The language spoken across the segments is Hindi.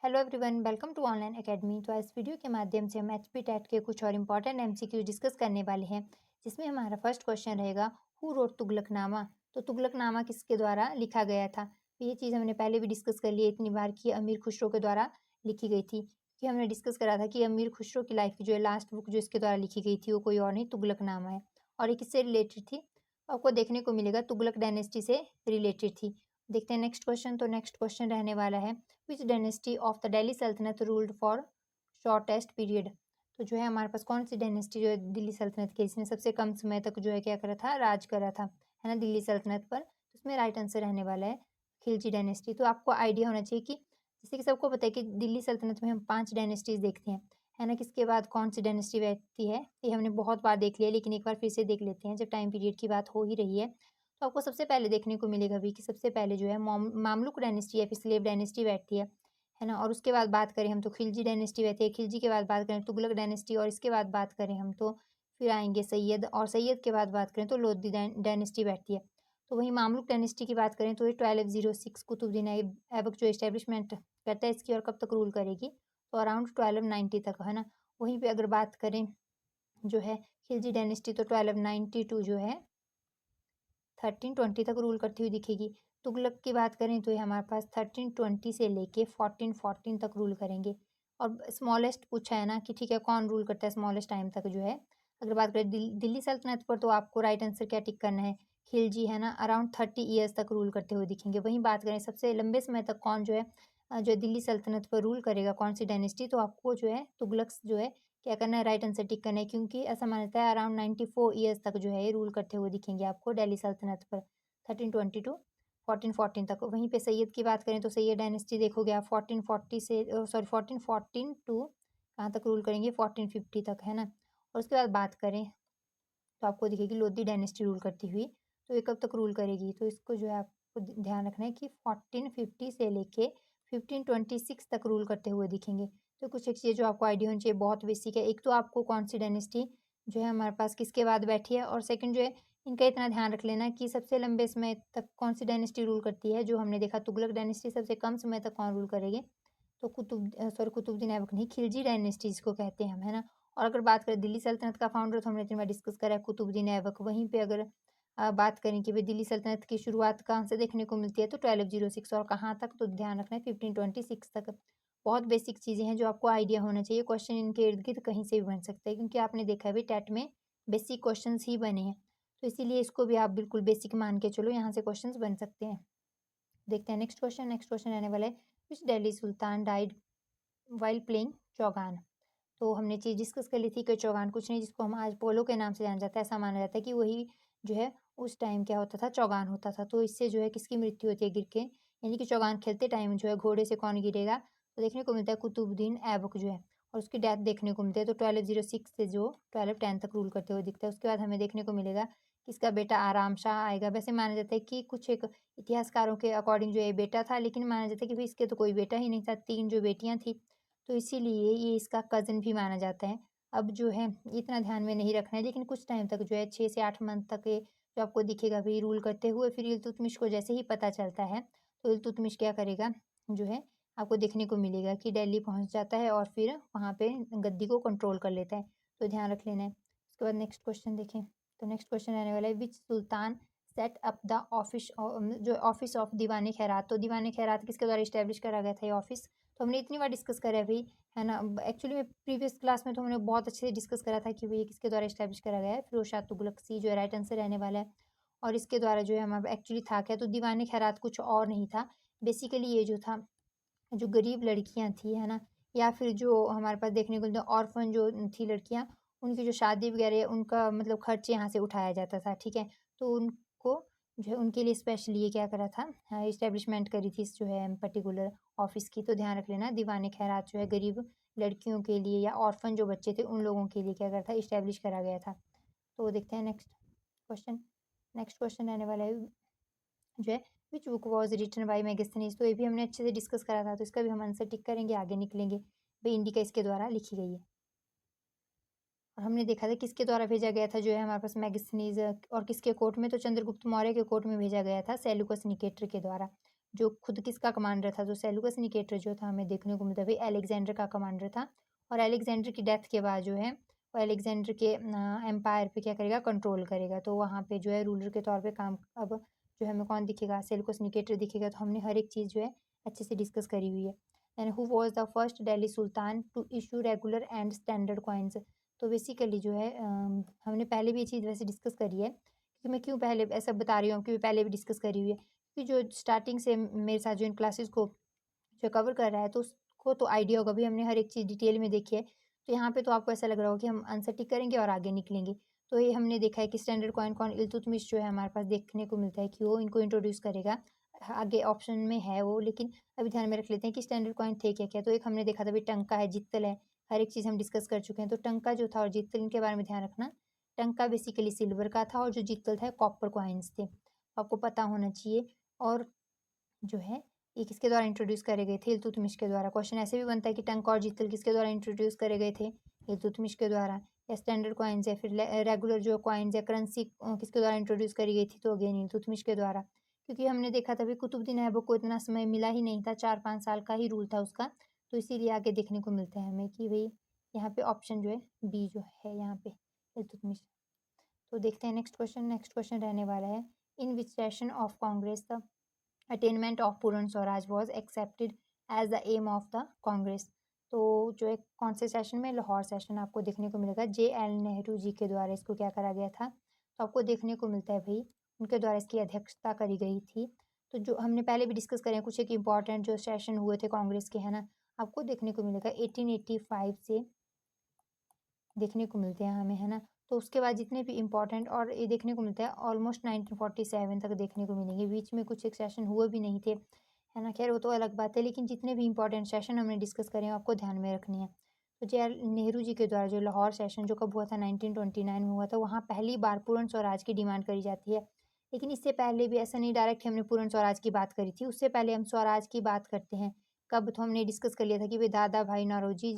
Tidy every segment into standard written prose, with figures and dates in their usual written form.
Hello everyone, welcome to online academy. तो इस वीडियो के माध्यम से हम एचपी टेट के कुछ और इम्पॉर्टेंट एमसीक्यू डिस्कस करने वाले हैं, जिसमें हमारा फर्स्ट क्वेश्चन रहेगा, हु रोट तुगलकनामा। तो तुगलकनामा किसके द्वारा लिखा गया था? तो ये चीज़ हमने पहले भी डिस्कस कर ली है इतनी बार कि अमीर खुसरो के द्वारा लिखी गई थी। कि हमने डिस्कस करा था कि अमीर खुसरो की लाइफ की जो है लास्ट बुक जो इसके द्वारा लिखी गई थी वो कोई और नहीं, तुगलकनामा है। और ये किससे रिलेटेड थी? आपको देखने को मिलेगा तुगलक डायनेस्टी से रिलेटेड थी। देखते हैं नेक्स्ट क्वेश्चन। तो नेक्स्ट क्वेश्चन रहने वाला है, which dynasty of the Delhi सल्तनत रूल्ड फॉर शॉर्टेस्ट पीरियड। तो जो है हमारे पास कौन सी डायनेस्टी जो है दिल्ली सल्तनत की, इसने सबसे कम समय तक जो है क्या करा था, राज करा था, है ना, दिल्ली सल्तनत पर। तो इसमें राइट आंसर रहने वाला है खिलजी डायनेस्टी। तो आपको आइडिया होना चाहिए कि जैसे कि सबको पता है कि दिल्ली सल्तनत में हम 5 डायनेस्टीज देखते हैं, है ना, किसके बाद कौन सी डायनेस्टी बैठती है, ये हमने बहुत बार देख लिया, लेकिन एक बार फिर से देख लेते हैं जब टाइम पीरियड की बात हो ही रही है। तो आपको सबसे पहले देखने को मिलेगा भी कि सबसे पहले जो है मामलुक डायनेस्टी या फिर स्लेव डायनेस्टी बैठती है ना। और उसके बाद बात करें हम तो खिलजी डायनेस्टी बैठती है, खिलजी के बाद बात करें तुगलक डायनेस्टी, और इसके बाद बात करें हम तो फिर आएंगे सैयद, और सैयद के बाद बात करें तो लोधी डायनेस्टी बैठती है। तो वहीं मामलुक डायनेस्टी की बात करें तो ये 1206 कुतुबुद्दीन ऐबक जो एस्टेब्लिशमेंट करता है इसकी, और कब तक रूल करेगी, तो अराउंड 1290 तक, है ना। वहीं पे अगर बात करें जो है खिलजी डायनेस्टी, तो 1292 जो है 1320 तक रूल करती हुई दिखेगी। तुगलक की बात करें तो ये हमारे पास 1320 से लेके 1414 तक रूल करेंगे। और स्मॉलेस्ट पूछा है ना कि ठीक है कौन रूल करता है स्मॉलेस्ट टाइम तक जो है। अगर बात करें दिल्ली सल्तनत पर, तो आपको राइट आंसर क्या टिक करना है, खिलजी, है ना, अराउंड 30 ईयर्स तक रूल करते हुए दिखेंगे। वहीं बात करें सबसे लंबे समय तक कौन जो है जो दिल्ली सल्तनत पर रूल करेगा, कौन सी डायनेस्टी, तो आपको जो है तुगलक जो है क्या करना है, राइट आंसर टिक करना है, क्योंकि ऐसा मानता है अराउंड 94 ईयर्स तक जो है ये रूल करते हुए दिखेंगे आपको दिल्ली सल्तनत पर, 1320 टू 1414 तक। वहीं पे सैयद की बात करें तो सैयद डायनेस्टी देखोगे आप 1440 से सॉरी 1414 टू कहाँ तक रूल करेंगे, 1450 तक, है ना। और उसके बाद बात करें तो आपको दिखेगी लोधी डायनेस्टी रूल करती हुई। तो ये कब तक रूल करेगी, तो इसको जो है आपको ध्यान रखना है कि 1450 से लेके 1526 तक रूल करते हुए दिखेंगे। तो कुछ एक चीज़ जो आपको आइडिया होनी चाहिए, बहुत बेसिक है। एक तो आपको कौन सी डायनेस्टी जो है हमारे पास किसके बाद बैठी है, और सेकंड जो है इनका इतना ध्यान रख लेना कि सबसे लंबे समय तक कौन सी डायनेस्टी रूल करती है। जो हमने देखा तुगलक डायनेस्टी सबसे कम समय तक कौन रूल करेंगे, तो कुतुबुद्दीन ऐबक नहीं, खिलजी डायनेस्टी जिसको कहते हैं हम, है ना। और अगर बात करें दिल्ली सल्तनत का फाउंडर, तो हमने इतनी बार डिस्कस करा है कुतुबुद्दीन ऐबक। वहीं पे अगर बात करें कि भाई दिल्ली सल्तनत की शुरुआत कहाँ से देखने को मिलती है, तो 1206, और कहाँ तक, तो ध्यान रखना है 1526 तक। बहुत बेसिक चीज़ें हैं जो आपको आइडिया होना चाहिए। क्वेश्चन इनके इर्द गिर्द कहीं से भी बन सकता है, क्योंकि आपने देखा है भाई टेट में बेसिक क्वेश्चन ही बने हैं। तो इसीलिए इसको भी आप बिल्कुल बेसिक मान के चलो, यहाँ से क्वेश्चन बन सकते हैं। देखते हैं नेक्स्ट क्वेश्चन। नेक्स्ट क्वेश्चन रहने वाला है, विच दिल्ली सुल्तान डाइड वाइल प्लेइंग चौगान। तो हमने चीज़ डिस्कस कर ली थी कि चौगान कुछ नहीं, जिसको हम आज पोलो के नाम से जाना जाता है, ऐसा माना जाता है कि वही जो है उस टाइम क्या होता था, चौगान होता था। तो इससे जो है किसकी मृत्यु होती है गिर के, यानी कि चौगान खेलते टाइम जो है घोड़े से कौन गिरेगा, तो देखने को मिलता है कुतुबुद्दीन ऐबक जो है, और उसकी डेथ देखने को मिलती है। तो 1206 से जो 1210 तक रूल करते हुए दिखता है। उसके बाद हमें देखने को मिलेगा कि इसका बेटा आराम शाह आएगा। वैसे माना जाता है कि कुछ एक इतिहासकारों के अकॉर्डिंग जो ये बेटा था, लेकिन माना जाता है कि भाई इसके तो कोई बेटा ही नहीं था, 3 जो बेटियां थी, तो इसीलिए ये इसका कज़न भी माना जाता है। अब जो है इतना ध्यान में नहीं रखना है, लेकिन कुछ टाइम तक जो है 6 से 8 मंथ तक ये जो आपको दिखेगा भी रूल करते हुए। फिर इल्तुतमिश को जैसे ही पता चलता है, तो इल्तुतमिश क्या करेगा, जो है आपको देखने को मिलेगा कि दिल्ली पहुँच जाता है और फिर वहाँ पे गद्दी को कंट्रोल कर लेता है। तो ध्यान रख लेना है। उसके बाद नेक्स्ट क्वेश्चन देखें। तो नेक्स्ट क्वेश्चन रहने वाला है, विच सुल्तान सेट अप द ऑफिस जो ऑफिस ऑफ दीवान खैरात। तो दीवान खैरात किसके द्वारा इस्टेब्लिश करा गया था ये ऑफिस, तो हमने इतनी बार डिस्कस करा है भाई, है ना। एक्चुअली में प्रीवियस क्लास में तो हमने बहुत अच्छे से डिस्कस करा था कि भाई ये किसके द्वारा इस्टेब्लिश करा गया है, फिरोज शाह तुगलकी जो है राइट आंसर रहने वाला है। और इसके द्वारा जो है हमारा एक्चुअली था क्या, तो दीवान खैरात कुछ और नहीं था। बेसिकली ये जो था, जो गरीब लड़कियां थी, है ना, या फिर जो हमारे पास देखने को मिलता ऑर्फन जो थी लड़कियां, उनकी जो शादी वगैरह उनका मतलब खर्च यहाँ से उठाया जाता था, ठीक है। तो उनको जो है उनके लिए स्पेशली ये क्या करा था, इस्टेब्लिशमेंट करी थी इस जो है पर्टिकुलर ऑफिस की। तो ध्यान रख लेना, दीवान खैरात जो है गरीब लड़कियों के लिए या ऑर्फन जो बच्चे थे उन लोगों के लिए क्या करा था, इस्टेब्लिश करा गया था। तो देखते हैं नेक्स्ट क्वेश्चन। नेक्स्ट क्वेश्चन रहने वाला है जो है, which book was written by Megasthenes. तो ये भी हमने अच्छे से डिस्कस करा था, तो इसका भी हम आंसर टिक करेंगे, आगे निकलेंगे। भाई इंडिका इसके द्वारा लिखी गई है। और हमने देखा था किसके द्वारा भेजा गया था, जो है हमारे पास मैगस्थनीज, और किसके कोर्ट में, तो चंद्रगुप्त मौर्य के कोर्ट में भेजा गया था, सेल्यूकस निकेटर के द्वारा। जो खुद किसका कमांडर था, तो सेल्यूकस निकेटर जो था हमें देखने को मिलता है भाई अलेक्जेंडर का कमांडर था। और अलेक्जेंडर की डेथ के बाद जो है वो अलेक्जेंडर के एम्पायर पे क्या करेगा, कंट्रोल करेगा। तो वहाँ पे जो है रूलर के तौर पे काम अब जो है हमें कौन दिखेगा, सेल्यूकस निकेटर दिखेगा। तो हमने हर एक चीज़ जो है अच्छे से डिस्कस करी हुई है। And who was the first Delhi sultan to issue regular and standard coins. तो बेसिकली जो है हमने पहले भी ये चीज़ वैसे डिस्कस करी है, क्योंकि मैं क्यों पहले ऐसा बता रही हूँ क्योंकि पहले भी डिस्कस करी हुई है। कि जो स्टार्टिंग से मेरे साथ जो इन क्लासेस को जो कवर कर रहा है तो उसको तो आइडिया होगा, भी हमने हर एक चीज़ डिटेल में देखी है। तो यहाँ पे तो आपको ऐसा लग रहा होगा कि हम आंसर टिक करेंगे और आगे निकलेंगे। तो ये हमने देखा है कि स्टैंडर्ड कॉइन कौन, इल्तुतमिश जो है हमारे पास देखने को मिलता है कि वो इनको इंट्रोड्यूस करेगा। आगे ऑप्शन में है वो, लेकिन अभी ध्यान में रख लेते हैं कि स्टैंडर्ड कॉइन थे क्या-क्या। तो एक हमने देखा था भाई टंका है, जित्तल है, हर एक चीज़ हम डिस्कस कर चुके हैं। तो टंका जो था और जित्तल, इनके बारे में ध्यान रखना। टंका बेसिकली सिल्वर का था और जो जित्तल था कॉपर कॉइन्स थे। आपको पता होना चाहिए। और जो है ये किसके द्वारा इंट्रोड्यूस करे गए थे, इल्तुतमिश के द्वारा। क्वेश्चन ऐसे भी बनता है कि टंका और जित्तल किसके द्वारा इंट्रोड्यूस करे गए थे, इल्तुतमिश के द्वारा। या स्टैंडर्ड कॉइन्स या फिर रेगुलर जो कॉइन्स या करेंसी किसके द्वारा इंट्रोड्यूस करी गई थी, तो अगेन इल्तुतमिश के द्वारा। क्योंकि हमने देखा था भी कुतुबुद्दीन ऐबक को इतना समय मिला ही नहीं था, 4-5 साल का ही रूल था उसका। तो इसीलिए आगे देखने को मिलता है हमें कि भाई यहाँ पे ऑप्शन जो है बी जो है यहाँ पे इल्तुतमिश। तो देखते हैं नेक्स्ट क्वेश्चन। नेक्स्ट क्वेश्चन रहने वाला है, in which session of Congress the attainment of Purna Swaraj was accepted as the aim of the Congress. तो जो है कौन से सेशन में, लाहौर सेशन आपको देखने को मिलेगा। JL नेहरू जी के द्वारा इसको क्या करा गया था, तो आपको देखने को मिलता है भाई उनके द्वारा इसकी अध्यक्षता करी गई थी। तो जो हमने पहले भी डिस्कस करें कुछ एक इंपॉर्टेंट जो सेशन हुए थे कांग्रेस के, है ना, आपको देखने को मिलेगा 1885 से देखने को मिलते हैं हमें, है ना। तो उसके बाद जितने भी इम्पोर्टेंट और ये देखने को मिलता है ऑलमोस्ट 1947 तक देखने को मिलेंगे। बीच में कुछ एक सेशन हुए भी नहीं थे, है ना। खैर वो तो अलग बात है, लेकिन जितने भी इम्पोर्टेंट सेशन हमने डिस्कस करे हैं आपको ध्यान में रखनी है। तो JL नेहरू जी के द्वारा जो लाहौर सेशन जो कब हुआ था, 1929 में हुआ था, वहाँ पहली बार पूर्ण स्वराज की डिमांड करी जाती है। लेकिन इससे पहले भी ऐसा नहीं डायरेक्ट हमने पूर्ण स्वराज की बात करी थी, उससे पहले हम स्वराज की बात करते हैं। कब, तो हमने डिस्कस कर लिया था कि भाई दादा भाई नौरोजी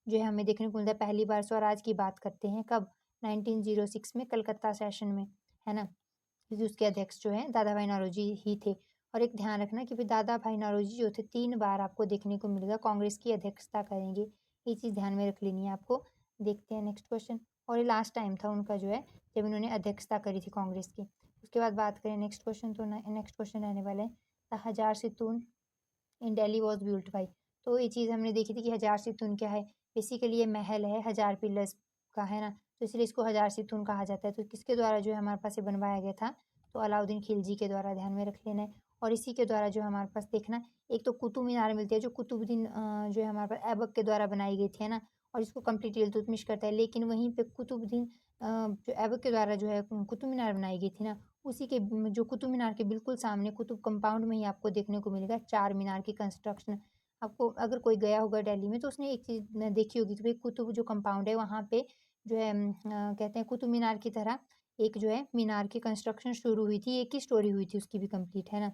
जो है हमें देखने को मिलता है पहली बार स्वराज की बात करते हैं। कब, 1906 में कलकत्ता सेशन में, है ना। क्योंकि उसके अध्यक्ष जो हैं दादा भाई नौरोजी ही थे। और एक ध्यान रखना कि भाई दादा भाई नौरोजी जो थे 3 बार आपको देखने को मिलेगा कांग्रेस की अध्यक्षता करेंगे। ये चीज़ ध्यान में रख लेनी है आपको। देखते हैं नेक्स्ट क्वेश्चन। और ये लास्ट टाइम था उनका जो है जब इन्होंने अध्यक्षता करी थी कांग्रेस की। उसके बाद बात करें नेक्स्ट क्वेश्चन, तो नेक्स्ट क्वेश्चन रहने वाला है द हजार सितून इन दिल्ली वॉज बिल्ट बाई। तो ये चीज़ हमने देखी थी कि हजार सितून क्या है, बेसिकली ये महल है 1000 पिलर्स का, है ना। तो इसलिए इसको हजार सितून कहा जाता है। तो किसके द्वारा जो है हमारे पास ये बनवाया गया था, तो अलाउद्दीन खिलजी के द्वारा, ध्यान में रख लेना है। और इसी के द्वारा जो हमारे पास देखना, एक तो कुतुब मीनार मिलती है जो कुतुबुद्दीन जो है हमारे पास ऐबक के द्वारा बनाई गई थी, है ना। और इसको कम्प्लीट इल्तुतमिश करता है। लेकिन वहीं पे कुतुबुद्दीन जो ऐबक के द्वारा जो है कुतुब मीनार बनाई गई थी ना, उसी के जो कुतुब मीनार के बिल्कुल सामने कुतुब कंपाउंड में ही आपको देखने को मिलेगा चार मीनार की कंस्ट्रक्शन। आपको अगर कोई गया होगा दिल्ली में तो उसने एक चीज़ देखी होगी कि भाई कुतुब जो कंपाउंड है वहाँ पे जो है कहते हैं कुतुब मीनार की तरह एक जो है मीनार की कंस्ट्रक्शन शुरू हुई थी, एक ही स्टोरी हुई थी उसकी भी कंप्लीट, है ना।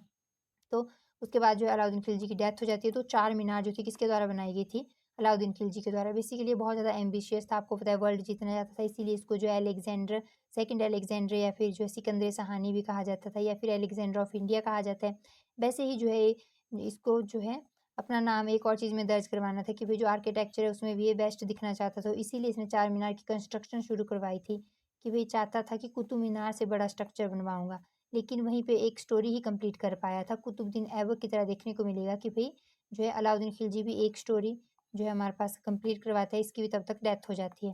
तो उसके बाद जो है अलाउद्दीन खिलजी की डेथ हो जाती है, तो चार मीनार जो थी किसके द्वारा बनाई गई थी, अलाउद्दीन खिलजी के द्वारा। बेसिकली बहुत ज़्यादा एम्बिशियस था, आपको पता है वर्ल्ड जीतना चाहता था, इसीलिए इसको जो है अलेक्जेंडर सेकंड अलेक्जेंडर या फिर जो है सिकंदर सहानी भी कहा जाता था, या फिर अलेक्जेंडर ऑफ इंडिया कहा जाता है। वैसे ही जो है इसको जो है अपना नाम एक और चीज़ में दर्ज करवाना था कि भाई जो आर्किटेक्चर है उसमें भी ये बेस्ट दिखना चाहता था, तो इसीलिए इसने चार मीनार की कंस्ट्रक्शन शुरू करवाई थी कि भाई चाहता था कि कुतुब मीनार से बड़ा स्ट्रक्चर बनवाऊंगा। लेकिन वहीं पे एक स्टोरी ही कंप्लीट कर पाया था। कुतुबुद्दीन ऐबक की तरह देखने को मिलेगा कि भई जो है अलाउद्दीन खिलजी भी एक स्टोरी जो है हमारे पास कंप्लीट करवाता है, इसकी भी तब तक डेथ हो जाती है।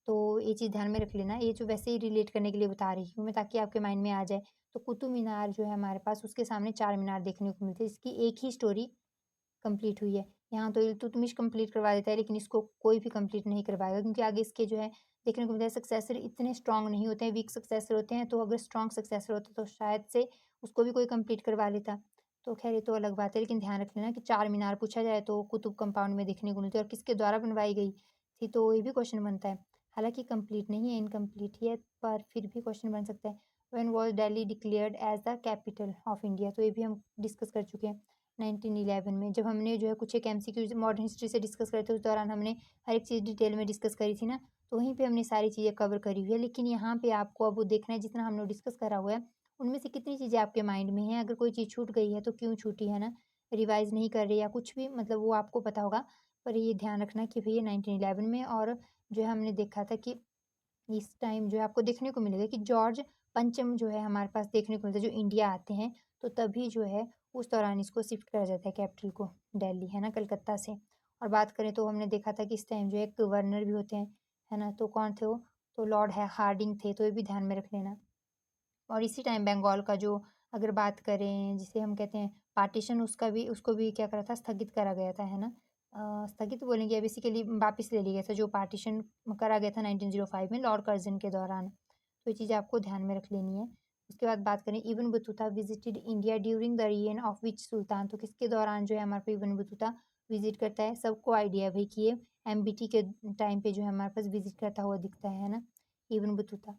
तो ये चीज़ ध्यान में रख लेना, ये जो वैसे ही रिलेट करने के लिए बता रही हूँ मैं ताकि आपके माइंड में आ जाए। तो कुतुब मीनार जो है हमारे पास उसके सामने चार मीनार देखने को मिलते हैं, इसकी एक ही स्टोरी कंप्लीट हुई है। यहाँ तो इल्तुतमिश कंप्लीट करवा देता है, लेकिन इसको कोई भी कंप्लीट नहीं करवाएगा क्योंकि आगे इसके जो है देखने को मिलता है सक्सेसर इतने स्ट्रॉन्ग नहीं होते हैं, वीक सक्सेसर होते हैं। तो अगर स्ट्रॉन्ग सक्सेसर होता तो शायद से उसको भी कोई कंप्लीट करवा लेता। तो खैर ये तो अलग बात है, लेकिन ध्यान रख लेना कि चार मीनार पूछा जाए तो कुतुब कंपाउंड में देखने को मिलती है और किसके द्वारा बनवाई गई थी, तो ये भी क्वेश्चन बनता है। हालांकि कंप्लीट नहीं है, इनकम्प्लीट ही है, पर फिर भी क्वेश्चन बन सकता है। When was Delhi declared as the capital of India, तो ये भी हम डिस्कस कर चुके हैं 1911 में। जब हमने जो है कुछ एक एमसीक्यूज मॉडर्न हिस्ट्री से डिस्कस करे थे उस दौरान हमने हर एक चीज़ डिटेल में डिस्कस करी थी ना, तो वहीं पे हमने सारी चीज़ें कवर करी हुई है। लेकिन यहाँ पे आपको अब वो देखना है जितना हमने डिस्कस करा हुआ है उनमें से कितनी चीज़ें आपके माइंड में हैं? अगर कोई चीज़ छूट गई है तो क्यों छूटी है ना? रिवाइज़ नहीं कर रहे या कुछ भी मतलब वो आपको पता होगा। पर ये ध्यान रखना कि भई ये 1911 में और जो है हमने देखा था कि इस टाइम जो है आपको देखने को मिलेगा कि जॉर्ज पंचम जो है हमारे पास देखने को मिलता है, जो इंडिया आते हैं, तो तभी जो है उस दौरान इसको शिफ्ट करा जाता है कैपिटल को दिल्ली, है ना, कलकत्ता से। और बात करें तो हमने देखा था कि इस टाइम जो है गवर्नर भी होते हैं, है ना? तो कौन थे वो? तो लॉर्ड है हार्डिंग थे, तो ये भी ध्यान में रख लेना। और इसी टाइम बंगाल का जो अगर बात करें जिसे हम कहते हैं पार्टीशन उसको भी क्या करा था स्थगित करा गया था, है ना? स्थगित बोलेंगे या बेसिकली वापस ले लिया गया था जो पार्टीशन करा गया था 1905 में लॉर्ड कर्जन के दौरान। तो ये चीज़ आपको ध्यान में रख लेनी है। उसके बाद बात करें Ibn Battuta visited India during the reign of which sultan, तो किसके दौरान जो है हमारे पास इब्न बतूता विजिट करता है? सबको आइडिया है भाई कि ये एमबीटी के टाइम पे जो है हमारे पास विजिट करता हुआ दिखता है ना? Ibn Battuta.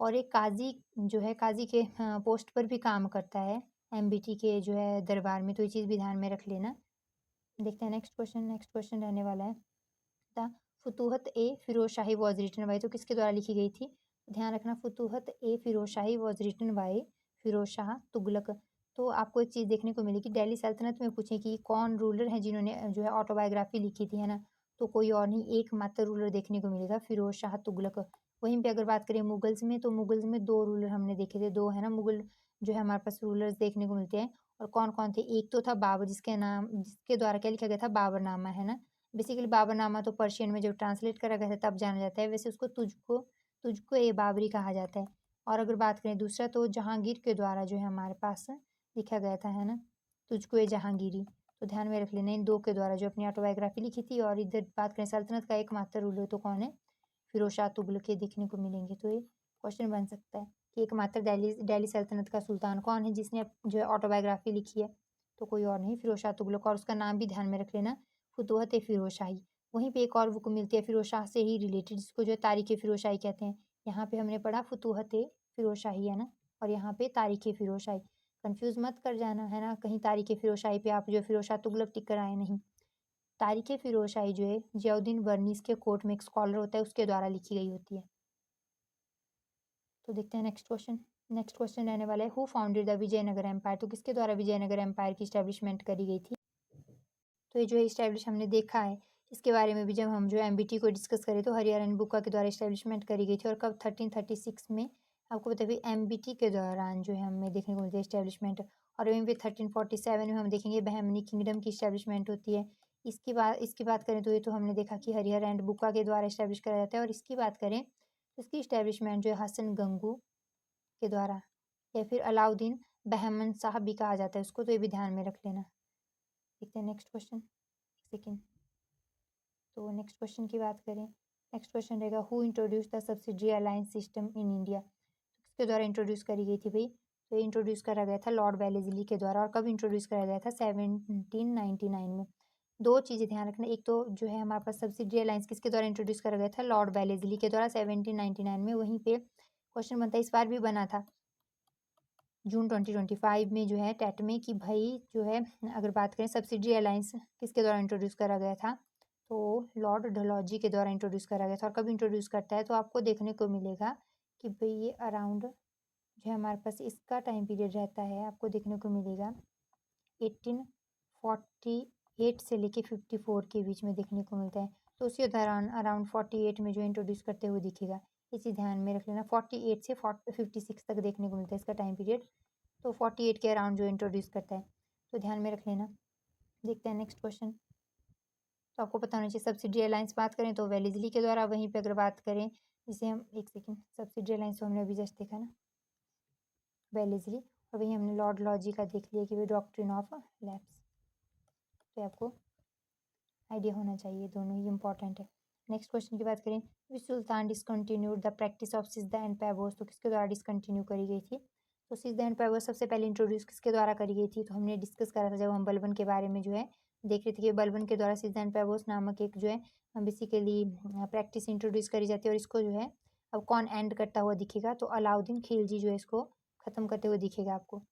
और एक काज़ी जो है काज़ी के पोस्ट पर भी काम करता है एमबीटी के जो है दरबार में, तो ये चीज़ भी ध्यान में रख लेना। देखते हैं नेक्स्ट क्वेश्चन रहने वाला है the Futuhat e Firoz Shahi was written by, तो किसके द्वारा लिखी गई थी? ध्यान रखना Futuhat e Firoz Shahi was written by Firoz Shah Tughlaq. तो आपको एक चीज़ देखने को मिलेगी दिल्ली सल्तनत में पूछे कि कौन रूलर है जिन्होंने जो है ऑटोबायोग्राफी लिखी थी, है ना? तो कोई और नहीं एकमात्र रूलर देखने को मिलेगा फिरोज शाह तुगलक। वहीं पे अगर बात करें मुगल्स में तो मुगल्स में दो रूलर हमने देखे थे, दो है ना मुगल जो है हमारे पास रूलर्स देखने को मिलते हैं। और कौन कौन थे? एक तो था बाबर जिसके द्वारा क्या लिखा गया था? बाबरनामा, है ना? बेसिकली बाबरनामा तो पर्शियन में जब ट्रांसलेट करा गया था तब जाना जाता है, वैसे उसको तुझको तुझको ए बाबरी कहा जाता है। और अगर बात करें दूसरा तो जहांगीर के द्वारा जो है हमारे पास लिखा गया था, है ना? तुझको ए जहांगीरी। तो ध्यान में रख लेना इन दो के द्वारा जो अपनी ऑटोबायोग्राफी लिखी थी। और इधर बात करें सल्तनत का एकमात्र रूलर तो कौन है? फिरोज शाह तुगलक के देखने को मिलेंगे। तो ये क्वेश्चन बन सकता है कि एकमात्र दिल्ली दिल्ली सल्तनत का सुल्तान कौन है जिसने जो है ऑटोबायोग्राफी लिखी है? तो कोई और नहीं फिरोज शाह तुगलक। और उसका नाम भी ध्यान में रख लेना फुतूहत ए फिरोज शाही। वहीं पे एक और बुक मिलती है फिरोज शाह से ही रिलेटेड जिसको जो है तारीख ए फिरोज शाही कहते हैं। यहाँ पे हमने पढ़ा फुतूहत ए फिरोज शाही, है ना? और यहाँ पे तारीख ए फिरोज शाही। कंफ्यूज मत कर जाना, है ना? कहीं तारीख ए फिरोज शाही पे आप जो है फिरोज शाह तुगलक टिक कर आए नहीं। तारीख ए फिरोज शाही जो है जियाउद्दीन वर्नीस के कोर्ट में एक स्कॉलर होता है उसके द्वारा लिखी गई होती है। तो देखते हैं नेक्स्ट क्वेश्चन रहने वाला है who founded the Vijayanagar empire, तो किसके द्वारा विजयनगर एम्पायर की स्टैब्लिशमेंट करी गई थी? तो ये जो है इस्टेब्लिश हमने देखा है। इसके बारे में भी जब हम जो है एमबीटी को डिस्कस करें तो हरिहरन बुक्का के द्वारा इस्टेब्लिशमेंट करी गई थी। और कब? 1336 में। आपको पता है एमबीटी के दौरान जो है हमें देखने को मिलती है इस्टेब्लिशमेंट। और वहीं पे 1347 में हम देखेंगे बहमनी किंगडम की इस्टेब्लिशमेंट होती है। इसकी बात करें तो ये तो हमने देखा कि हरिहर एंड बुक्का के द्वारा इस्टेब्लिश करा जाता है। और इसकी बात करें तो इसकी इस्टेब्लिशमेंट जो है हसन गंगू के द्वारा या फिर अलाउद्दीन बहमन साहब भी कहा जाता है उसको, तो ये भी ध्यान में रख लेना। देखते हैं नेक्स्ट क्वेश्चन। सेकेंड। तो नेक्स्ट क्वेश्चन की बात करें, नेक्स्ट क्वेश्चन रहेगा who introduce the subsidy alliance system in India, तो किसके द्वारा इंट्रोड्यूस करी गई थी भाई? तो ये इंट्रोड्यूस करा गया था लॉर्ड वेलेस्ली के द्वारा। और कब इंट्रोड्यूस करा गया था? 1799 में। दो चीज़ें ध्यान रखना, एक तो जो है हमारे पास सब्सिडी अलायंस किसके द्वारा इंट्रोड्यूस करा गया था? लॉर्ड वेलेस्ली के द्वारा 1799 में। वहीं पे क्वेश्चन बनता है, इस बार भी बना था जून 2025 में जो है टेट में कि भाई जो है अगर बात करें सब्सिडी अलायंस किसके द्वारा इंट्रोड्यूस करा गया था? तो लॉर्ड डलहौजी के द्वारा इंट्रोड्यूस करा गया था। और कब इंट्रोड्यूस करता है? तो आपको देखने को मिलेगा कि भाई ये अराउंड जो है हमारे पास इसका टाइम पीरियड रहता है, आपको देखने को मिलेगा 1848 से लेके 54 के बीच में देखने को मिलता है। तो उसी दौरान अराउंड 48 में जो इंट्रोड्यूस करते हुए दिखेगा। इसी ध्यान में रख लेना 48 से 56 तक देखने को मिलता है इसका टाइम पीरियड। तो 48 के अराउंड जो इंट्रोड्यूस करता है, तो ध्यान में रख लेना। देखते हैं नेक्स्ट क्वेश्चन। तो आपको पता होना चाहिए सब्सिडी अलायंस बात करें तो वेलेस्ली के द्वारा। वहीं पे अगर बात करें जिसे हम एक सेकेंड सब्सिडी अलायंस तो हमने अभी जस्ट देखा ना वेलेस्ली। और वहीं हमने लॉर्ड लॉजी का देख लिया कि वे डॉक्ट्रिन ऑफ लैप्स। तो आपको आइडिया होना चाहिए, दोनों ही इंपॉर्टेंट है। नेक्स्ट क्वेश्चन की बात करें which sultan discontinued the practice of sijda and paibos, तो किसके द्वारा डिसकंटिन्यू करी गई थी? तो सिजदा एंड पैबोस सबसे पहले इंट्रोड्यूस किसके द्वारा करी गई थी? तो हमने डिस्कस करा था जब हम बलबन के बारे में जो है देख रहे थे कि बलबन के द्वारा सिजदा एंड पैबोस नामक एक जो है बेसिकली प्रैक्टिस इंट्रोड्यूस करी जाती है। और इसको जो है अब कौन एंड करता हुआ दिखेगा? तो अलाउद्दीन खिलजी जो है इसको खत्म करते हुए दिखेगा आपको।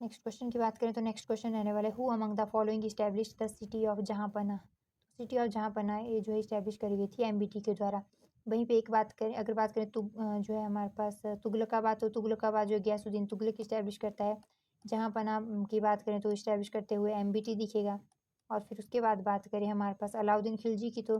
नेक्स्ट क्वेश्चन की बात करें तो नेक्स्ट क्वेश्चन रहने वाला है who among the following establish the city of Jahanpanah, city of Jahanpanah ये जो है इस्टेब्लिश करी गई थी एमबीटी के द्वारा। वहीं पे एक बात करें, अगर बात करें जो है हमारे पास तुगलकाबाद, तो तुगलकाबाद जो है गयासुद्दीन तुगलक इस्टेब्लिश करता है। जहाँपनाह की बात करें तो इस्टेब्लिश करते हुए एमबीटी दिखेगा। और फिर उसके बाद बात करें हमारे पास अलाउद्दीन खिलजी की, तो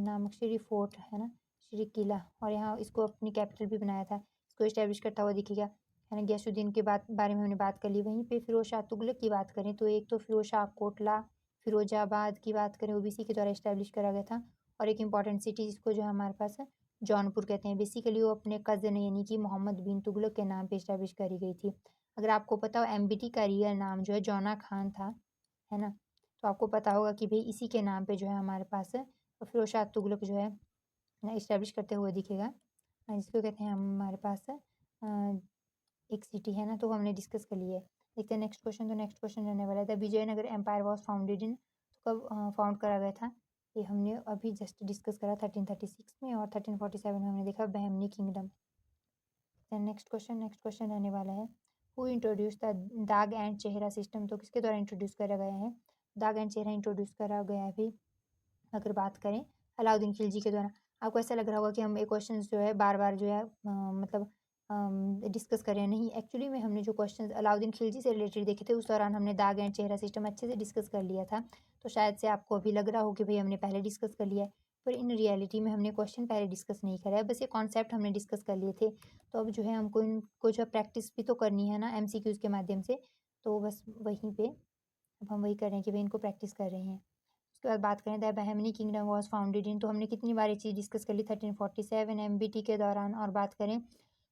नामक श्री फोर्ट है ना, श्री किला, और यहाँ इसको अपनी कैपिटल भी बनाया था, इसको इस्टेब्लिश करता हुआ दिखेगा, है ना। गयासुद्दीन के बारे में हमने बात कर ली। वहीं पे फिरोज शाह तुगलक की बात करें तो एक तो फिरोज शाह कोटला फिरोजाबाद की बात करें, वो भी इसी के द्वारा इस्टेब्लिश करा गया था। और एक इम्पॉर्टेंट सिटी जिसको जो है हमारे पास है जौनपुर कहते हैं। बेसिकली वो अपने कज़न यानी कि मोहम्मद बिन तुगलक के नाम पे इस्टेब्लिश करी गई थी। अगर आपको पता हो एमबीटी का रियल नाम जो है जौना खान था, है ना, तो आपको पता होगा कि भाई इसी के नाम पे जो है हमारे पास फिरोज शाह तुगलक जो है इस्टेब्लिश करते हुए दिखेगा, जिसको कहते हैं हमारे पास एक सिटी, है ना। तो हमने डिस्कस कर लिया है। देखते हैं नेक्स्ट क्वेश्चन। तो नेक्स्ट क्वेश्चन रहने वाला था Vijayanagar empire was founded in, तो कब फाउंड करा गया था, ये हमने अभी जस्ट डिस्कस करा 1336 में, और 1347 में हमने देखा बहमनी किंगडम। नेक्स्ट क्वेश्चन रहने वाला है हु इंट्रोड्यूस द दाग एंड चेहरा सिस्टम, तो किसके द्वारा इंट्रोड्यूस करा गया है दाग एंड चेहरा इंट्रोड्यूस करा गया है भी, अगर बात करें अलाउद्दीन खिलजी के द्वारा। आपको ऐसा लग रहा होगा कि हम ये क्वेश्चन जो है बार बार जो है मतलब डिस्कस कर रहे हैं, नहीं, एक्चुअली में हमने जो क्वेश्चन अलाउद्दीन खिलजी से रिलेटेड देखे थे उस दौरान हमने दाग एंड चेहरा सिस्टम अच्छे से डिस्कस कर लिया था। तो शायद से आपको अभी लग रहा हो कि भाई हमने पहले डिस्कस कर लिया है, पर इन रियलिटी में हमने क्वेश्चन पहले डिस्कस नहीं करा है, बस ये कॉन्सेप्ट हमने डिस्कस कर लिए थे। तो अब जो है हमको इनको जो है प्रैक्टिस भी तो करनी है ना एमसीक्यूज के माध्यम से, तो बस वहीं पे अब हम वही कर रहे हैं कि भाई इनको प्रैक्टिस कर रहे हैं। उसके बाद बात करें the Bahmani kingdom was founded in, तो हमने कितनी बार ये चीज़ डिस्कस कर ली 1347 एमबीटी के दौरान। और बात करें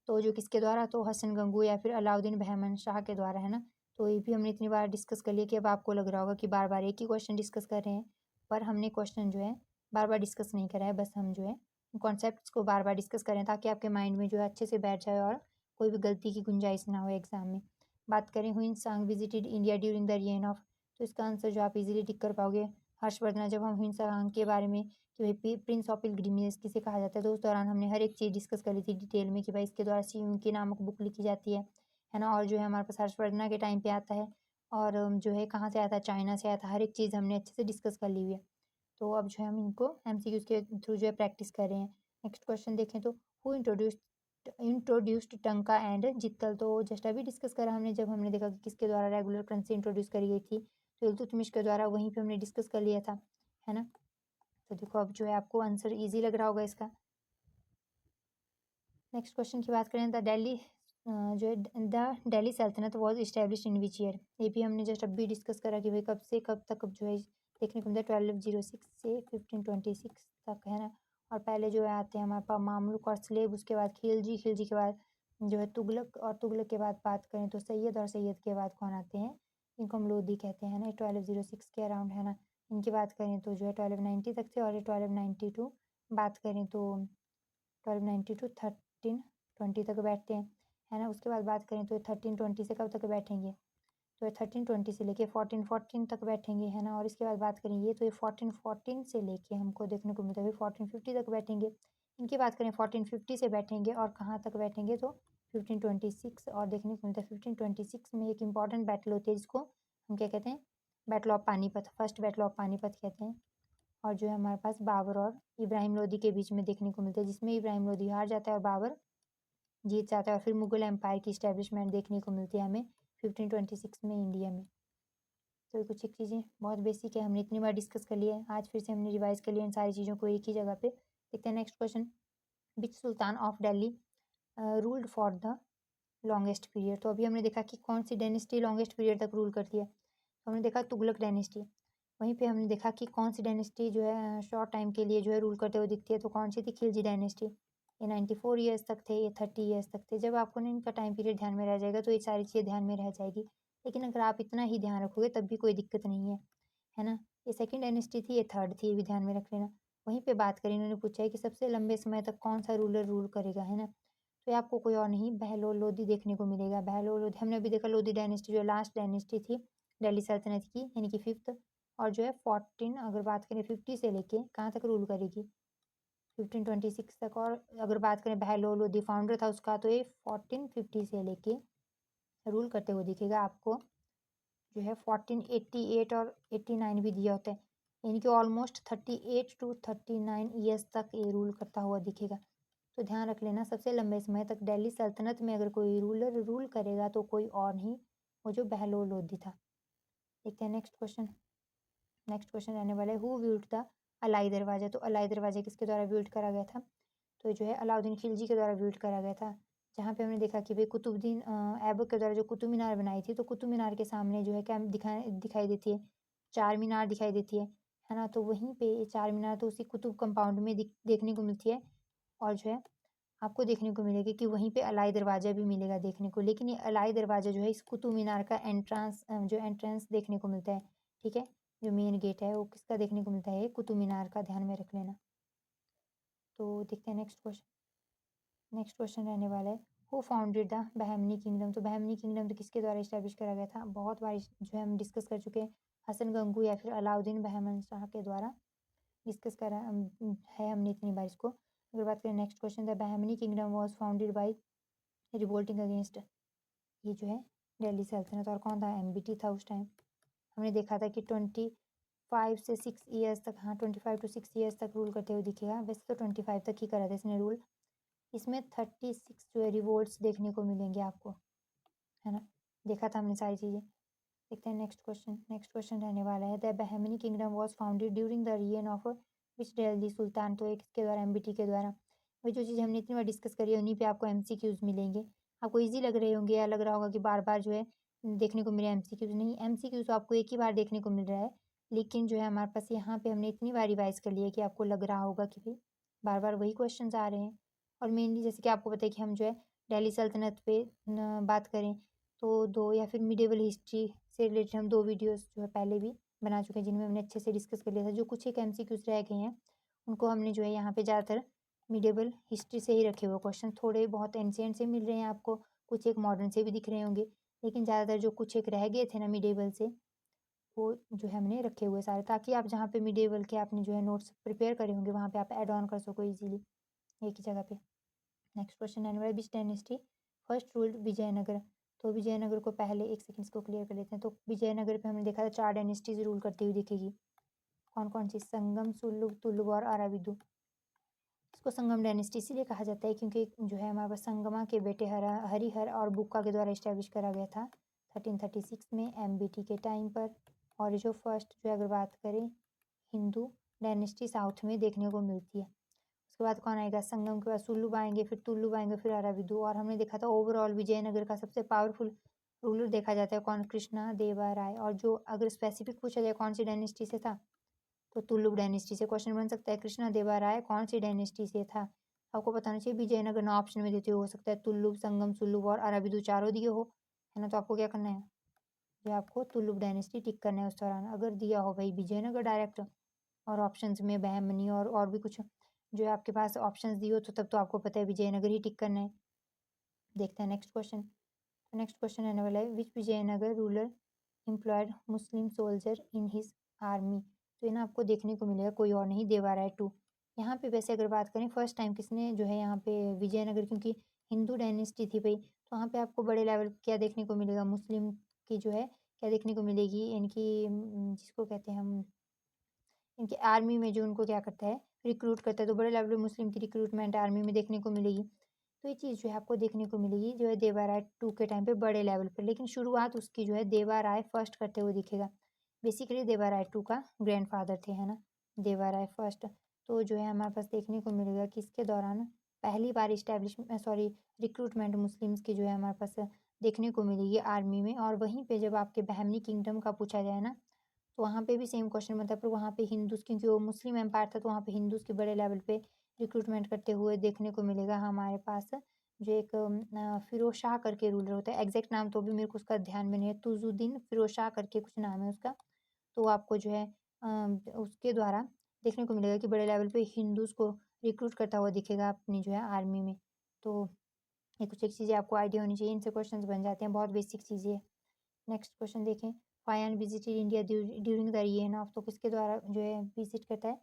तो जो किसके द्वारा, तो हसन गंगू या फिर अलाउद्दीन बहमन शाह के द्वारा, है ना। तो ये भी हमने इतनी बार डिस्कस कर लिया कि अब आपको लग रहा होगा कि बार बार एक ही क्वेश्चन डिस्कस कर रहे हैं, पर हमने क्वेश्चन जो है बार बार डिस्कस नहीं करा है, बस हम जो है कॉन्सेप्ट को बार बार डिस्कस करें ताकि आपके माइंड में जो है अच्छे से बैठ जाए और कोई भी गलती की गुंजाइश ना हो एग्जाम में। बात करें हुइन सांग visited India during the reign of, तो इसका आंसर जो आप इजीली टिक कर पाओगे हर्षवर्धन। जब हम हिंसा के बारे में कि भाई प्रिंस ऑफ पिलग्रिमेज किसे कहा जाता है, तो उस दौरान हमने हर एक चीज़ डिस्कस करी थी डिटेल में कि भाई इसके द्वारा शिव की नामक बुक लिखी जाती है ना। और जो है हमारे पास हर्षवर्धन के टाइम पे आता है, और जो है कहाँ से आता है, चाइना से आता है, हर एक चीज़ हमने अच्छे से डिस्कस कर ली हुई है। तो अब जो है हम इनको एमसीक्यूज के थ्रू जो है प्रैक्टिस कर रहे हैं। नेक्स्ट क्वेश्चन देखें तो हु इंट्रोड्यूस्ड टंका एंड जित्तल, तो जस्ट अभी डिस्कस करा हमने जब हमने देखा कि किसके द्वारा रेगुलर करेंसी इंट्रोड्यूस करी गई थी, तो इल्तुतमिश के द्वारा, वहीं पे हमने डिस्कस कर लिया था, है ना। तो देखो अब जो है आपको आंसर इजी लग रहा होगा इसका। नेक्स्ट क्वेश्चन की बात करें द दिल्ली जो है द दिल्ली सल्तनत was establish in which year, ये भी हमने जस्ट अभी डिस्कस करा कि भाई कब से कब तक जो है देखने को मिलता है 1206 से 1526 तक, है ना। और पहले जो है आते हैं हमारे पास मामलुक और स्लेब, उसके बाद खिलजी, खिलजी के बाद जो है तुगलक, और तुगलक के बाद बात करें तो सैयद, और सैयद के बाद कौन आते हैं, इनको हम लोधी कहते हैं ना। 1206 के अराउंड, है ना। इनकी बात करें तो जो है 1290 तक थे, और 1292 बात करें तो 1290 टू 1320 तक बैठते हैं, है ना। उसके बाद बात करें तो 1320 से कब तक बैठेंगे, तो 1320 से लेके 1414 तक बैठेंगे, है ना। और इसके बाद बात करें ये तो ये 1414 से लेके हमको देखने को मिलता है 1450 तक बैठेंगे। इनकी बात करें 1450 से बैठेंगे और कहाँ तक बैठेंगे, तो 1526, और देखने को मिलता है 1526 में एक इंपॉर्टेंट बैटल होती है जिसको हम क्या कहते हैं, battle of Panipat, first battle of Panipat कहते हैं। और जो है हमारे पास बाबर और इब्राहिम लोदी के बीच में देखने को मिलता है, जिसमें इब्राहिम लोदी हार जाता है और बाबर जीत जाता है। और फिर मुगल एम्पायर की स्टैब्लिशमेंट देखने को मिलती है हमें 1526 में इंडिया में। तो ये कुछ एक चीज़ें बहुत बेसिक है, हमने इतनी बार डिस्कस कर लिया है, आज फिर से हमने रिवाइज कर लिया इन सारी चीज़ों को एक ही जगह पे। देखते हैं next question, which Sultan of Delhi ruled for the longest period, तो अभी हमने देखा कि कौन सी डायनेस्टी लॉन्गेस्ट पीरियड तक रूल करती है, तो हमने देखा तुगलक डायनेस्टी। वहीं पे हमने देखा कि कौन सी डायनेस्टी जो है शॉर्ट टाइम के लिए जो है रूल करते हुए दिखती है, तो कौन सी थी, खिलजी डायनेस्टी। ये 94 ईयर्स तक थे, ये 30 ईयर्स तक थे। जब आपको ना इनका टाइम पीरियड ध्यान में रह जाएगा तो ये सारी चीज़ें ध्यान में रह जाएगी, लेकिन अगर आप इतना ही ध्यान रखोगे तब भी कोई दिक्कत नहीं है ना। ये सेकेंड डायनेस्टी थी, ये थर्ड थी, ये भी ध्यान में रख लेना। वहीं पे बात करें, इन्होंने पूछा है कि सबसे लंबे समय तक कौन सा रूलर रूल करेगा, है ना। तो ये आपको कोई और नहीं, बहलोल लोधी देखने को मिलेगा। बहलोल लोधी हमने अभी देखा, लोधी डायनेस्टी जो लास्ट डायनेस्टी थी दिल्ली सल्तनत की, यानी कि फिफ्थ, और जो है 14 अगर बात करें 50 से लेके कहाँ तक रूल करेगी, 1526 तक। और अगर बात करें बहलोल लोधी फाउंडर था उसका, तो ये 1450 से लेके रूल करते हुए दिखेगा आपको, जो है 1488 और 89 भी दिया होता है। यानी कि ऑलमोस्ट 38 टू 39 ईयर्स तक ये रूल करता हुआ दिखेगा। तो ध्यान रख लेना, सबसे लंबे समय तक दिल्ली सल्तनत में अगर कोई रूलर रूल करेगा तो कोई और नहीं, वो जो बहलोल लोधी था। देखते हैं नेक्स्ट क्वेश्चन। नेक्स्ट क्वेश्चन रहने वाला है, हु बिल्ट द अलाई दरवाजा। तो अलाई दरवाजा किसके द्वारा बिल्ट करा गया था? तो जो है अलाउद्दीन खिलजी के द्वारा बिल्ट करा गया था। जहाँ पे हमने देखा कि भाई कुतुबुद्दीन ऐबक के द्वारा जो कुतुब मीनार बनाई थी, तो कुतुब मीनार के सामने जो है क्या दिखाई देती है? चार मीनार दिखाई देती है ना? तो वहीं पे ये चार मीनार तो उसी कुतुब कंपाउंड में देखने को मिलती है। और जो है आपको देखने को मिलेगी कि वहीं पे अलाई दरवाज़ा भी मिलेगा देखने को। लेकिन ये अलाई दरवाज़ा जो है इस कुतुब मीनार का जो एंट्रेंस देखने को मिलता है, ठीक है? जो मेन गेट है वो किसका देखने को मिलता है? ये कुतुब मीनार का, ध्यान में रख लेना। तो देखते हैं नेक्स्ट क्वेश्चन। नेक्स्ट क्वेश्चन रहने वाला है, who founded the Bahmani kingdom. तो बहमनी किंगडम तो किसके द्वारा इस्टेब्लिश करा गया था? बहुत बार जो है हम डिस्कस कर चुके हैं, हसन गंगू या फिर अलाउद्दीन बहमन शाह के द्वारा डिस्कस करा है हमने इतनी बार इसको। अगर बात करें next question, the Bahmani kingdom was founded by revolting against, ये जो है दिल्ली सल्तनत, और कौन था? एमबीटी था उस टाइम। हमने देखा था कि 25 से 6 ईयर्स तक, हाँ 25 टू 6 ईयर्स तक रूल करते हुए दिखेगा। वैसे तो 25 तक ही करा था इसने रूल। इसमें 36 जो है रिवोल्ट्स देखने को मिलेंगे आपको, है ना? देखा था हमने सारी चीज़ें। देखते हैं नेक्स्ट क्वेश्चन। नेक्स्ट क्वेश्चन रहने वाला है, the Bahmani kingdom was founded during the reign of which Delhi sultan. तो एक किसके द्वारा? एमबीटी के द्वारा। वही जो चीज़ हमने इतनी बार डिस्कस करी है उन्हीं पे आपको एमसीक्यूज मिलेंगे। आपको इजी लग रहे होंगे या लग रहा होगा कि बार बार जो है देखने को मिले एमसीक्यूज। नहीं, एमसीक्यूज तो आपको एक ही बार देखने को मिल रहा है, लेकिन जो है हमारे पास यहाँ पे हमने इतनी बार रिवाइज कर लिया कि आपको लग रहा होगा कि भाई बार बार वही क्वेश्चन आ रहे हैं। और मेनली जैसे कि आपको पता है कि हम जो है दिल्ली सल्तनत पे बात करें तो दो, या फिर मिडेवल हिस्ट्री से रिलेटेड हम 2 वीडियोस जो है पहले भी बना चुके हैं, जिनमें हमने अच्छे से डिस्कस कर लिया था। जो कुछ एक एमसीक्यूज रह गए हैं उनको हमने जो है यहाँ पे ज़्यादातर मिडेवल हिस्ट्री से ही रखे हुए क्वेश्चन, थोड़े बहुत एंशिएंट से मिल रहे हैं आपको, कुछ एक मॉडर्न से भी दिख रहे होंगे, लेकिन ज़्यादातर जो कुछ एक रह गए थे ना मिडेवल से, वो जो है हमने रखे हुए सारे, ताकि आप जहाँ पे मिडेवल के आपने जो है नोट्स प्रिपेयर करे होंगे वहाँ पे आप ऐड ऑन कर सको इजीली एक ही जगह पे। नेक्स्ट क्वेश्चन आने वाला है, which dynasty first ruled Vijayanagar. तो विजयनगर को पहले, एक सेकंड इसको क्लियर कर लेते हैं। तो विजयनगर पे हमने देखा था 4 डायनेस्टीज रूल करती हुई दिखेगी। कौन कौन सी? संगम, सुलुग, तुलुग और अराविदु। इसको संगम डायनेस्टी इसीलिए कहा जाता है क्योंकि जो है हमारे पास संगमा के बेटे हरिहर और बुक्का के द्वारा इस्टेब्लिश करा गया था 1336 में एमबीटी के टाइम पर। और जो फर्स्ट जो अगर बात करें हिंदू डायनेस्टी साउथ में देखने को मिलती है। उसके बाद कौन आएगा? संगम के बाद सुल्लूब आएंगे, फिर तुल्लुब आएंगे, फिर अराविदु। और हमने देखा था ओवरऑल विजयनगर का सबसे पावरफुल रूलर देखा जाता है कौन? कृष्णा देवा राय। और जो अगर स्पेसिफिक पूछा जाए कौन सी डायनेस्टी से था, तो तुल्लुक डायनेस्टी से क्वेश्चन बन सकता है। कृष्णा देवा राय कौन सी डायनेस्टी से था? आपको बताना चाहिए, विजयनगर ना ऑप्शन में देते हो सकता है तुल्लुक, संगम, सुल्लुक और अराविदु चारों दिए हो, है ना? तो आपको क्या करना है? ये आपको तुल्लुक डायनेस्टी टिक करना है उस दौरान। अगर दिया हो भाई विजयनगर डायरेक्ट और ऑप्शंस में बहमनी और भी कुछ जो है आपके पास ऑप्शंस दिए हो, तो तब तो आपको पता है विजयनगर ही टिक करना है। देखते हैं नेक्स्ट क्वेश्चन। नेक्स्ट क्वेश्चन रहने वाला है, which Vijayanagara ruler employed Muslim soldier in his army. तो ये ना आपको देखने को मिलेगा, कोई और नहीं, देवा राय टू। यहाँ पे वैसे अगर बात करें फर्स्ट टाइम किसने जो है यहाँ पे विजयनगर, क्योंकि हिंदू डायनेस्टी थी भाई, तो वहाँ पे आपको बड़े लेवल क्या देखने को मिलेगा? मुस्लिम की जो है क्या देखने को मिलेगी? इनकी जिसको कहते हैं हम, इनके आर्मी में जो उनको क्या करता है, रिक्रूट करता है, तो बड़े लेवल पे मुस्लिम की रिक्रूटमेंट आर्मी में देखने को मिलेगी। तो ये चीज़ जो है आपको देखने को मिलेगी जो है देवा राय टू के टाइम पे बड़े लेवल पर, लेकिन शुरुआत उसकी जो है देवा राय फर्स्ट करते हुए दिखेगा। बेसिकली देवा राय टू का ग्रैंडफादर थे, है ना, देवा राय फर्स्ट। तो जो है हमारे पास देखने को मिलेगा कि इसके दौरान पहली बार रिक्रूटमेंट मुस्लिम्स की जो है हमारे पास देखने को मिलेगी आर्मी में। और वहीं पे जब आपके बहमनी किंगडम का पूछा जाए ना, तो वहाँ पे भी सेम क्वेश्चन बनता है, पर वहाँ पे हिंदूज, क्योंकि वो मुस्लिम एम्पायर था, तो वहाँ पे हिंदूज के बड़े लेवल पे रिक्रूटमेंट करते हुए देखने को मिलेगा हमारे पास। जो एक फिरोज शाह करके रूलर होता है, एग्जैक्ट नाम तो भी मेरे को उसका ध्यान में नहीं है, तुजुद्दीन फिरोज शाह करके कुछ नाम है उसका। तो आपको जो है उसके द्वारा देखने को मिलेगा कि बड़े लेवल पे हिंदूज को रिक्रूट करता हुआ दिखेगा अपनी जो है आर्मी में। तो ये कुछ एक चीज़ें आपको आइडिया होनी चाहिए, इनसे क्वेश्चन बन जाते हैं, बहुत बेसिक चीज़ें हैं। नेक्स्ट क्वेश्चन देखें, fine visited India during the reign of. तो किसके द्वारा जो है विजिट करता है?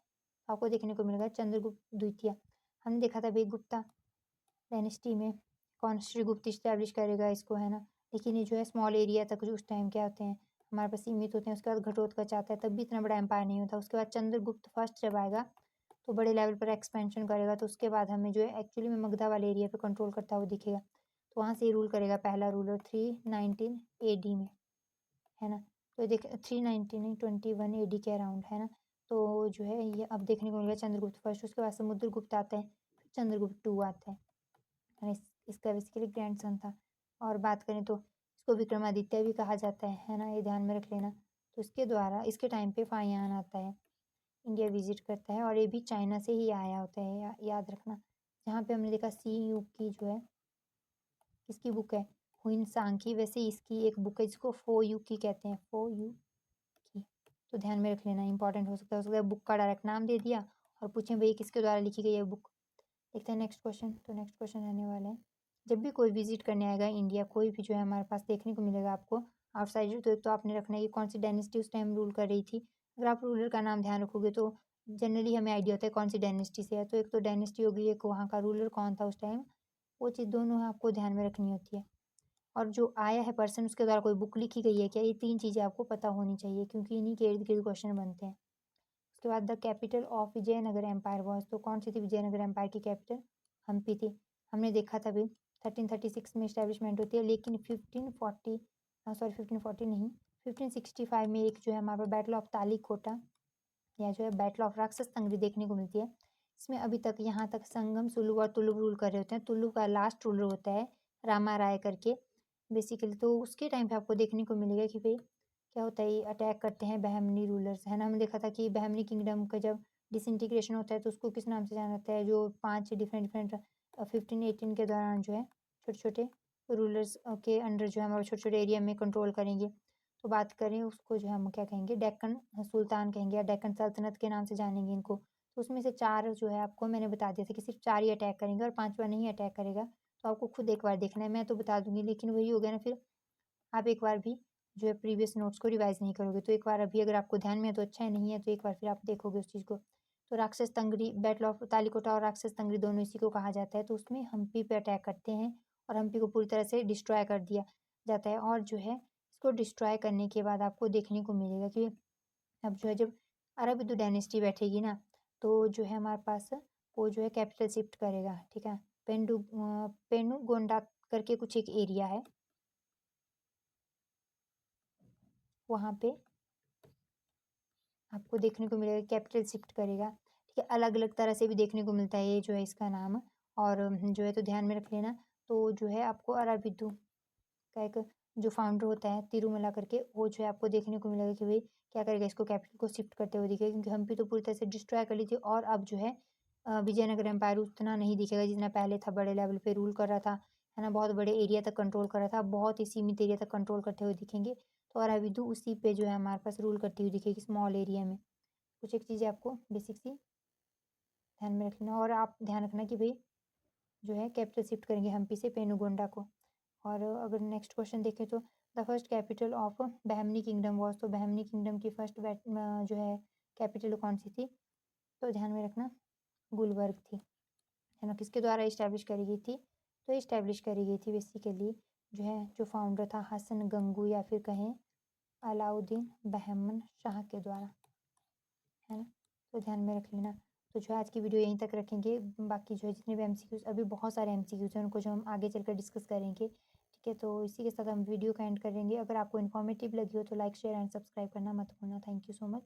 आपको देखने को मिलेगा चंद्रगुप्त द्वितीय। हमने देखा था भाई गुप्ता डायनेस्टी में कौन श्रीगुप्त इस्टेब्लिश करेगा इसको, है ना, लेकिन ये जो है स्मॉल एरिया तक जो उस टाइम क्या होते हैं हमारे पास सीमित होते हैं। उसके बाद घटोत्कच आता है, तब भी इतना बड़ा एम्पायर नहीं होता। उसके बाद चंद्रगुप्त फर्स्ट जब आएगा तो बड़े लेवल पर एक्सपेंशन करेगा, तो उसके बाद हमें जो है एक्चुअली में मगधा वाले एरिया पे कंट्रोल करता हुआ दिखेगा। तो वहाँ से ये रूल करेगा पहला रूलर 319 AD में, है ना। तो देख 319 नहीं 21 AD के अराउंड, है ना। तो जो है ये अब देखने को मिलेगा चंद्रगुप्त फर्स्ट, उसके बाद समुद्रगुप्त आता है, फिर चंद्रगुप्त 2 आता है। इसका बेसिकली ग्रैंडसन था। और बात करें तो इसको विक्रमादित्य भी कहा जाता है ना, ये ध्यान में रख लेना। तो इसके द्वारा इसके टाइम पे फाहियान आता है, इंडिया विजिट करता है, और ये भी चाइना से ही आया होता है, याद रखना। जहाँ पे हमने देखा सी यू की जो है किसकी बुक है, हुइन सांग की, वैसे इसकी एक बुक है जिसको फो यू की कहते हैं, फो यू की। तो ध्यान में रख लेना, इंपॉर्टेंट हो सकता है बुक का डायरेक्ट नाम दे दिया और पूछे भाई किसके द्वारा लिखी गई है बुक। देखते हैं नेक्स्ट क्वेश्चन। तो नेक्स्ट क्वेश्चन रहने वाला है, जब भी कोई विजिट करने आएगा इंडिया, कोई भी जो है हमारे पास देखने को मिलेगा आपको आउटसाइडर, तो एक तो आपने रखना है कि कौन सी डायनेस्टी उस टाइम रूल कर रही थी। अगर आप रूलर का नाम ध्यान रखोगे तो जनरली हमें आइडिया होता है कौन सी डायनेस्टी से है। तो एक तो डायनेस्टी होगी, एक वहाँ का रूलर कौन था उस टाइम, वो चीज़ दोनों आपको ध्यान में रखनी होती है। और जो आया है पर्सन उसके द्वारा कोई बुक लिखी गई है क्या, ये 3 चीज़ें आपको पता होनी चाहिए, क्योंकि इन्हीं के इर्द-गिर्द क्वेश्चन बनते हैं। उसके बाद the capital of Vijayanagar empire was, तो कौन सी थी विजयनगर एम्पायर की कैपिटल, हम्पी थी। हमने देखा था अभी 1336 में इस्टेब्लिशमेंट होती है, लेकिन 1540 सॉरी 1540 नहीं 1565 में एक जो है हमारे बैटल ऑफ तालीकोटा या जो है बैटल ऑफ राक्षस तंगड़ी देखने को मिलती है। इसमें अभी तक यहाँ तक संगम, सुलभ और तुलुभ रूल कर रहे होते हैं। तुलुभ का लास्ट रूलर होता है रामा राय करके बेसिकली। तो उसके टाइम पे आपको देखने को मिलेगा कि भाई क्या होता है, ये अटैक करते हैं बहमनी रूलर्स, है ना। हमने देखा था कि बहमनी किंगडम का जब डिसइंटीग्रेशन होता है तो उसको किस नाम से जाना जाता है, जो 5 डिफरेंट डिफरेंट 1518 के दौरान जो है छोटे छोटे रूलर्स के अंडर जो है हमारे छोटे छोटे एरिया में कंट्रोल करेंगे। तो बात करें उसको जो है हम क्या कहेंगे, डेक्कन सुल्तान कहेंगे या डेक्कन सल्तनत के नाम से जानेंगे इनको। तो उसमें से 4 जो है आपको मैंने बता दिया था कि सिर्फ 4 ही अटैक करेंगे और 5वां नहीं अटैक करेगा। तो आपको खुद एक बार देखना है, मैं तो बता दूंगी लेकिन वही हो गया ना, फिर आप एक बार भी जो है प्रीवियस नोट्स को रिवाइज नहीं करोगे। तो एक बार अभी अगर आपको ध्यान में है तो अच्छा है, नहीं है तो एक बार फिर आप देखोगे उस चीज़ को। तो राक्षस तंगड़ी बैटल ऑफ तालिकोटा और राक्षस तंगड़ी दोनों इसी को कहा जाता है। तो उसमें हम्पी पे अटैक करते हैं और हम्पी को पूरी तरह से डिस्ट्रॉय कर दिया जाता है। और जो है इसको डिस्ट्रॉय करने के बाद आपको देखने को मिलेगा कि अब जो है जब अरबिदु डायनेस्टी बैठेगी ना, तो जो है हमारे पास वो जो है कैपिटल शिफ्ट करेगा, ठीक है। पेनुगोंडा करके कुछ एक एरिया है, वहाँ पे आपको देखने को मिलेगा कैपिटल शिफ्ट करेगा, ठीक है। अलग अलग तरह से भी देखने को मिलता है ये जो है इसका नाम, और जो है तो ध्यान में रख लेना। तो जो है आपको अराबिदु का एक जो फाउंडर होता है तिरुमला करके, वो जो है आपको देखने को मिलेगा कि भाई क्या करेगा, इसको कैपिटल को शिफ्ट करते हुए दिखेगा, क्योंकि हम्पी तो पूरी तरह से डिस्ट्रॉय कर ली थी। और अब जो है विजयनगर एम्पायर उतना नहीं दिखेगा जितना पहले था, बड़े लेवल पे रूल कर रहा था, है ना। बहुत बड़े एरिया तक कंट्रोल कर रहा था, बहुत ही सीमित एरिया तक कंट्रोल करते हुए दिखेंगे। तो अराबिदु उसी पे जो है हमारे पास रूल करती हुई दिखेगी स्मॉल एरिया में। कुछ एक चीज़ें आपको बेसिक सी ध्यान में रख लेना, और आप ध्यान रखना कि भाई जो है कैपिटल शिफ्ट करेंगे हम्पी से पेनुगोंडा को। और अगर नेक्स्ट क्वेश्चन देखें तो the first capital of Bahmani kingdom was, तो बहमनी किंगडम की फर्स्ट जो है कैपिटल कौन सी थी, तो ध्यान में रखना गुलबर्ग थी, है ना। किसके द्वारा इस्टेब्लिश करी गई थी, तो इस्टेब्लिश करी गई थी बेसिकली जो है जो फाउंडर था हसन गंगू या फिर कहें अलाउद्दीन बहमन शाह के द्वारा, है ना। तो ध्यान में रख लेना। तो जो है आज की वीडियो यहीं तक रखेंगे, बाकी जो है जितने भी एमसीक्यूज, अभी बहुत सारे एमसीक्यूज हैं उनको जो हम आगे चलकर डिस्कस करेंगे, ठीक है। तो इसी के साथ हम वीडियो का एंड करेंगे। अगर आपको इन्फॉर्मेटिव लगी हो तो लाइक शेयर एंड सब्सक्राइब करना मत भूलना। Thank you so much.